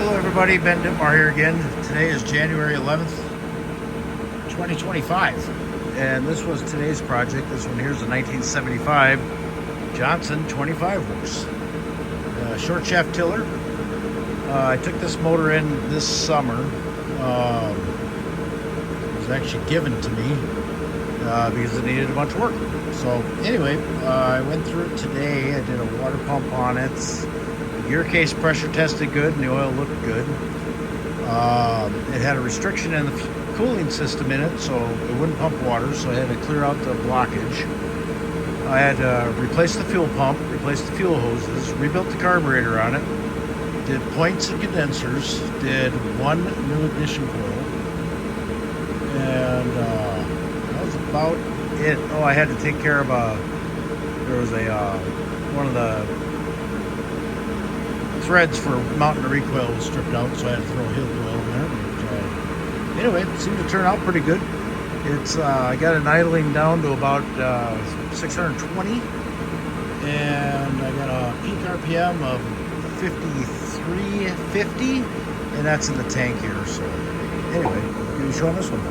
Hello everybody, Ben Dittmar here again. Today is January 11th, 2025. And this was today's project. This one here is a 1975 Johnson 25 works. Short shaft tiller. I took this motor in this summer. It was actually given to me because it needed a bunch of work. So anyway, I went through it today. I did a water pump on it. Gear case pressure tested good and the oil looked good. It had a restriction in the cooling system in it, so it wouldn't pump water, so I had to clear out the blockage. I had to replace the fuel pump, replace the fuel hoses, rebuilt the carburetor on it, did points and condensers, did one new ignition coil, and that was about it. Oh, I had to take care of there was one of the threads for mounting the recoil was stripped out, so I had to throw a heel coil in there. But, anyway, it seemed to turn out pretty good. It's I got it idling down to about 620, and I got a peak RPM of 5350, and that's in the tank here. So anyway, give you a show on this one.